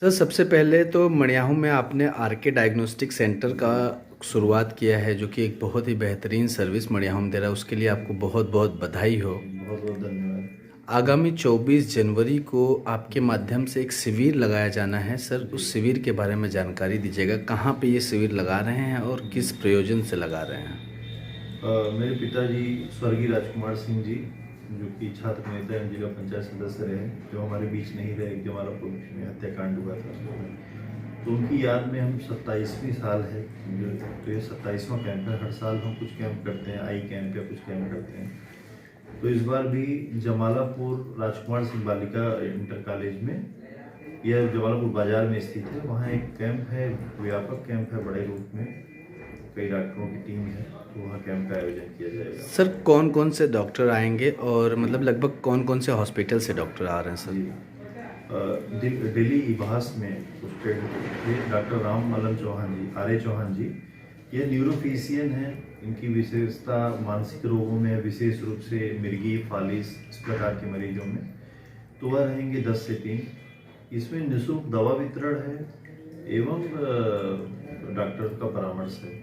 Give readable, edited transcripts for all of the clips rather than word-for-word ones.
Sir सबसे पहले तो मड़ियाहू में आपने आरके डायग्नोस्टिक सेंटर का शुरुआत किया है जो कि एक बहुत ही बेहतरीन सर्विस मड़ियाहू में दे रहा है, उसके लिए आपको बहुत बहुत बधाई हो। बहुत बहुत धन्यवाद। आगामी 24 जनवरी को आपके माध्यम से एक शिविर लगाया जाना है सर, जी। उस शिविर के बारे में जानकारी दीजिएगा। कहाँ पे ये शिविर लगा रहे हैं और किस प्रयोजन से लगा रहे हैं? मेरे पिताजी स्वर्गीय राजकुमार सिंह जी, जो कि छात्र नेता एवं जिला पंचायत सदस्य रहे, जो हमारे बीच नहीं रहे, जमालपुर में हत्याकांड हुआ था, तो उनकी याद में हम 27वीं साल है तो ये 27वां कैंप है। हर साल हम कुछ कैंप करते हैं, आई कैंप या कुछ कैंप करते हैं। तो इस बार भी जमालपुर राजकुमार सिंह बालिका इंटर कॉलेज में, यह जमालपुर बाजार में स्थित है, वहाँ एक कैंप है, व्यापक कैंप है, बड़े रूप में कई डॉक्टरों की टीम है, तो वहाँ कैंप का आयोजन किया जाएगा। सर कौन कौन से डॉक्टर आएंगे और मतलब लगभग कौन कौन से हॉस्पिटल से डॉक्टर आ रहे हैं सर? जी, दिल्ली इबास में पोस्टेड थे डॉक्टर राम मलम चौहान जी, आर्य चौहान जी। ये न्यूरोफिजिशियन हैं। इनकी विशेषता मानसिक रोगों में, विशेष रूप से मिर्गी, फालिस, इस प्रकार के मरीजों में। तो वह रहेंगे 10 से 3। इसमें निःशुल्क दवा वितरण है एवं डॉक्टर का परामर्श है।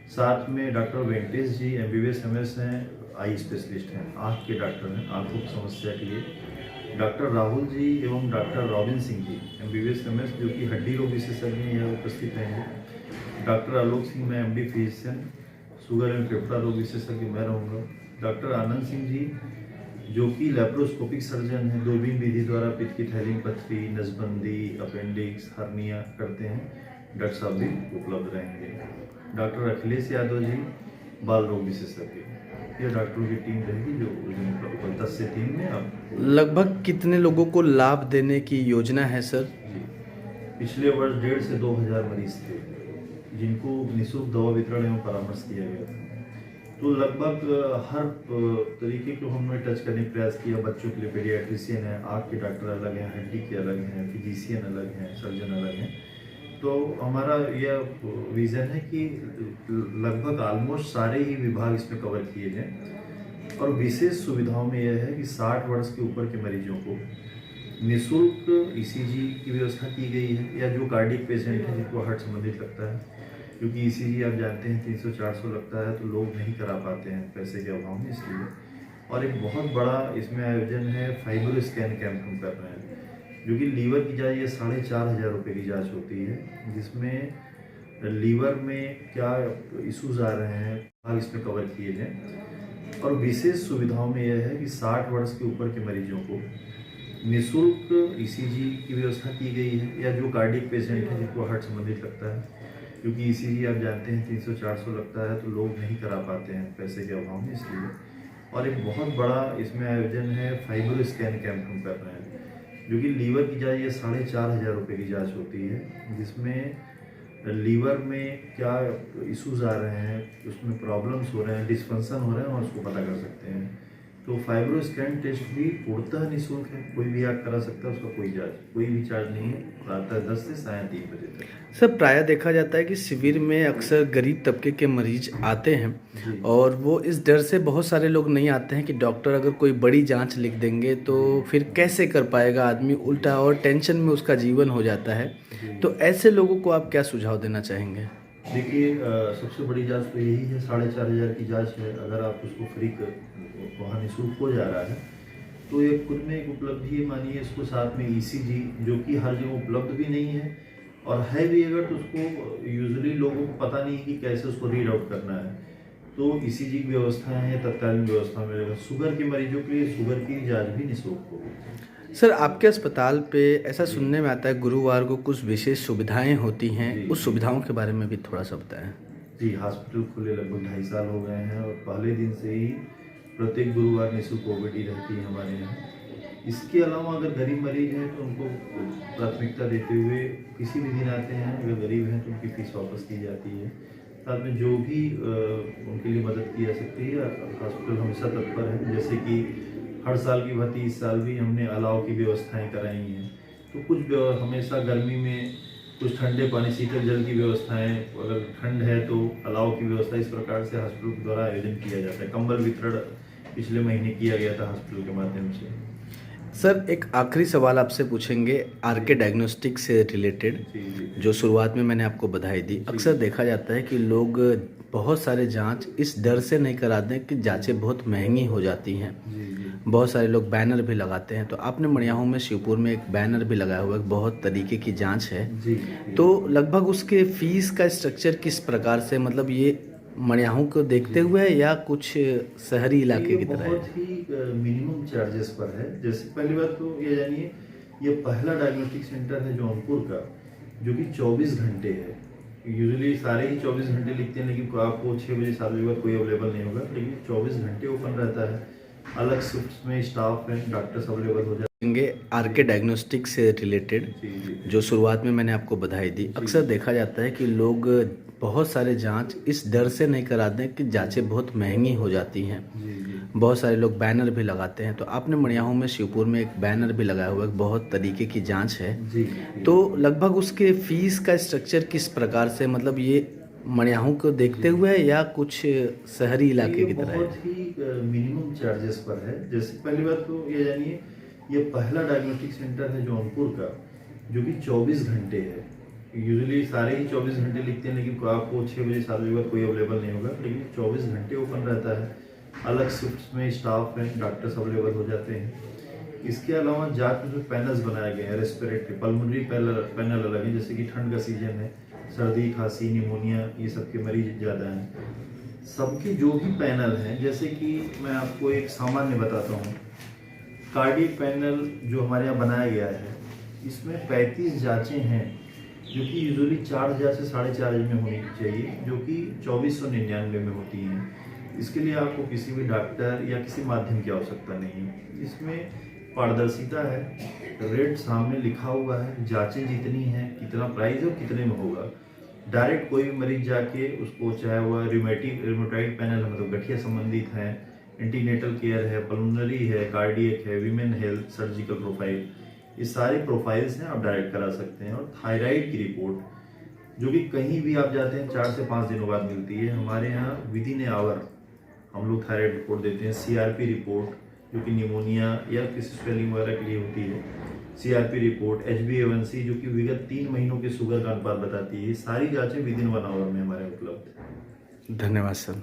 साथ में डॉक्टर वेंकटेश जी MBBS MS हैं, आई स्पेशलिस्ट हैं, आँख के डॉक्टर हैं, आँखों की समस्या के लिए। डॉक्टर राहुल जी एवं doctor robin Singh ji MBBS MS, जो कि हड्डी रोग विशेषज्ञ यहाँ उपस्थित रहेंगे। डॉक्टर आलोक सिंह, मैं MD फिजिशियन, शुगर एवं फेफड़ा रोग विशेषज्ञ मैं रहूँगा। डॉक्टर आनंद सिंह जी, जो कि लैप्रोस्कोपिक सर्जन हैं, दूरबीन विधि द्वारा पित्त की थैली में पथरी, नसबंदी, अपेंडिक्स, हर्निया करते हैं, डॉक्टर साहब भी उपलब्ध रहेंगे। डॉक्टर अखिलेश यादव जी, बाल रोग विशेषज्ञ। ये डॉक्टरों की टीम रहेगी जो उस दिन 10 से 3 में आप। लगभग कितने लोगों को लाभ देने की योजना है सर? जी, पिछले वर्ष 1.5 से 2,000 मरीज थे जिनको निःशुल्क दवा वितरण एवं परामर्श किया गया था। तो लगभग हर तरीके को हमने टच करने का प्रयास किया। बच्चों के लिए पीडियाट्रिशियन है, आँख के डॉक्टर अलग हैं, हड्डी के अलग हैं, फिजिशियन अलग हैं, सर्जन अलग हैं। तो हमारा यह विज़न है कि लगभग ऑलमोस्ट सारे ही विभाग इसमें कवर किए जाएँ। और विशेष सुविधाओं में यह है कि 60 वर्ष के ऊपर के मरीजों को निःशुल्क ECG की व्यवस्था की गई है, या जो कार्डियक पेशेंट है जिनको हार्ट संबंधित लगता है, क्योंकि ECG आप जानते हैं 300-400 लगता है, तो लोग नहीं करा पाते हैं पैसे के अभाव में, इसलिए। और एक बहुत बड़ा इसमें आयोजन है, फाइब्रो स्कैन कैंप हम कर रहे हैं, जो कि लीवर की जाँच, ये 4,500 रुपये की जाँच होती है, जिसमें लीवर में क्या इशूज़ आ रहे हैं भाग इसमें कवर किए जाएँ। और विशेष सुविधाओं में यह है कि 60 वर्ष के ऊपर के मरीजों को निःशुल्क ECG की व्यवस्था की गई है, या जो कार्डियक पेशेंट है जिनको हार्ट संबंधित लगता है, क्योंकि ECG आप जानते हैं 300-400 लगता है, तो लोग नहीं करा पाते हैं पैसे के अभाव में, इसलिए। और एक बहुत बड़ा इसमें आयोजन है, फाइब्रो स्कैन कैंप हम कर रहे हैं, जो कि लीवर की जाँच, ये 4,500 रुपये की जाँच होती है, जिसमें लीवर में क्या इश्यूज़ आ रहे हैं, उसमें प्रॉब्लम्स हो रहे हैं, डिस्फंक्शन हो रहे हैं, और उसको पता कर सकते हैं। तो फाइब्रो स्कैन टेस्ट भी पूर्णतः निःशुल्क है, कोई भी आप करा सकता है, उसका कोई भी चार्ज नहीं है, प्रातः 10 से सायं 3 बजे तक। सर प्रायः देखा जाता है कि शिविर में अक्सर गरीब तबके के मरीज आते हैं और वो इस डर से बहुत सारे लोग नहीं आते हैं कि डॉक्टर अगर कोई बड़ी जांच लिख देंगे तो फिर कैसे कर पाएगा आदमी, उल्टा और टेंशन में उसका जीवन हो जाता है। तो ऐसे लोगों को आप क्या सुझाव देना चाहेंगे? देखिए, सबसे बड़ी जांच तो यही है, 4,500 की जांच है। अगर आप उसको फ्री कर, वहाँ निःशुल्क हो जा रहा है, तो ये खुद में एक उपलब्धि है। मानिए इसको साथ में ECG, जो कि हर जगह उपलब्ध भी नहीं है, और है भी अगर तो उसको यूजुअली लोगों को पता नहीं है कि कैसे उसको रीड आउट करना है। तो ECG की व्यवस्था है, तत्कालीन व्यवस्था में। शुगर के मरीजों के लिए शुगर की जाँच भी निःशुल्क होगी। सर आपके अस्पताल पे ऐसा सुनने में आता है गुरुवार को कुछ विशेष सुविधाएं होती हैं, उस सुविधाओं के बारे में भी थोड़ा सा बताएं। जी, हॉस्पिटल खुले लगभग 2.5 साल हो गए हैं, और पहले दिन से ही प्रत्येक गुरुवार निःशुल्क OPD रहती है हमारे यहाँ। इसके अलावा अगर गरीब मरीज हैं तो उनको प्राथमिकता देते हुए किसी भी दिन आते हैं, अगर गरीब हैं तो उनकी फीस वापस की जाती है। साथ में जो भी उनके लिए मदद की जा सकती है, हॉस्पिटल हमेशा तत्पर है। जैसे कि हर साल की भांति इस साल भी हमने अलाव की व्यवस्थाएं कराई हैं। तो कुछ हमेशा गर्मी में कुछ ठंडे पानी, शीतल जल की व्यवस्थाएं, अगर ठंड है तो अलाव की व्यवस्था, इस प्रकार से हॉस्पिटल के द्वारा आयोजन किया जाता है। कंबल वितरण पिछले महीने किया गया था हॉस्पिटल के माध्यम से। सर एक आखिरी सवाल आपसे पूछेंगे आरके डायग्नोस्टिक से रिलेटेड। जी जी जो शुरुआत में मैंने आपको बधाई दी, अक्सर देखा जाता है कि लोग बहुत सारे जांच इस डर से नहीं कराते हैं कि जांचें बहुत महंगी हो जाती हैं। जी जी बहुत सारे लोग बैनर भी लगाते हैं, तो आपने मड़ियाहू में शिवपुर में एक बैनर भी लगाया हुआ है, बहुत तरीके की जांच है। जी तो लगभग उसके फीस का स्ट्रक्चर किस प्रकार से, मतलब ये मड़ियाहू को देखते हुए है या कुछ शहरी इलाके ये की तरह बहुत है? ही मिनिमम चार्जेस पर है। जैसे पहली बात तो ये जानिए, ये पहला डायग्नोस्टिक सेंटर है जौनपुर का जो कि 24 घंटे है। यूजुअली सारे ही 24 घंटे लिखते हैं, लेकिन आपको 6 बजे 7 बजे बाद कोई अवेलेबल नहीं होगा, लेकिन 24 घंटे ओपन रहता है। अलग शिफ्ट्स में स्टाफ है, डॉक्टर्स अवेलेबल हो जाते आरके डायग्नोस्टिक से रिलेटेड। हैं। जी जी जो शुरुआत में मैंने आपको बधाई दी, अक्सर देखा जाता है कि लोग बहुत सारे जांच इस डर से नहीं कराते हैं कि जांचें बहुत महंगी हो जाती हैं। जी जी बहुत सारे लोग बैनर भी लगाते हैं, तो आपने मड़ियाहू में शिवपुर में एक बैनर भी लगाया हुआ है, बहुत तरीके की जांच है। जी तो लगभग उसके फीस का स्ट्रक्चर किस प्रकार से, मतलब ये मड़ियाहू को देखते हुए है या कुछ शहरी इलाके ये की तरह बहुत है? ही मिनिमम चार्जेस पर है। जैसे पहली बात तो ये जानिए, ये पहला डायग्नोस्टिक सेंटर है जौनपुर का जो कि 24 घंटे है। यूजुअली सारे ही 24 घंटे लिखते हैं, लेकिन आपको 6 बजे 7 बजे बाद कोई अवेलेबल नहीं होगा, लेकिन 24 घंटे ओपन रहता है। अलग शिफ्ट्स में स्टाफ है, डॉक्टर्स अवेलेबल हो जाते हैं। इसके अलावा जांच में जो पैनल्स बनाए गए हैं, रेस्पिरेटरी पल्मोनरी पैनल अलग है, जैसे कि ठंड का सीजन है, सर्दी खांसी निमोनिया ये सब के मरीज ज़्यादा हैं। सबके जो भी पैनल हैं, जैसे कि मैं आपको एक सामान्य बताता हूँ। कार्डियक पैनल जो हमारे यहाँ बनाया गया है, इसमें 35 जांचें हैं जो कि यूजुअली 4000 से 4500 में होनी चाहिए, जो कि 2499 में होती हैं। इसके लिए आपको किसी भी डॉक्टर या किसी माध्यम की आवश्यकता नहीं है। इसमें पारदर्शिता है, रेट सामने लिखा हुआ है, जांचें जितनी हैं, कितना प्राइस और कितने में होगा। डायरेक्ट कोई भी मरीज जाके उसको, चाहे वह रिमोटाइड पैनल है, मतलब गठिया संबंधित है, एंटीनेटल केयर है, पल्मोनरी है, कार्डियक है, वीमेन हेल्थ, सर्जिकल प्रोफाइल, ये सारे प्रोफाइल्स हैं, आप डायरेक्ट करा सकते हैं। और थायराइड की रिपोर्ट जो कि कहीं भी आप जाते हैं 4 से 5 दिनों बाद मिलती है, हमारे यहाँ विद इन ए आवर हम लोग थायराइड रिपोर्ट देते हैं। सीआरपी रिपोर्ट जो कि निमोनिया या किसी स्वेलिंग वगैरह के लिए होती है, सीआरपी रिपोर्ट, HbA1c जो कि विगत 3 महीनों के शुगर का अनुपात बताती है। ये सारी जांचें विद इन 1 आवर में हमारे उपलब्ध है। धन्यवाद सर।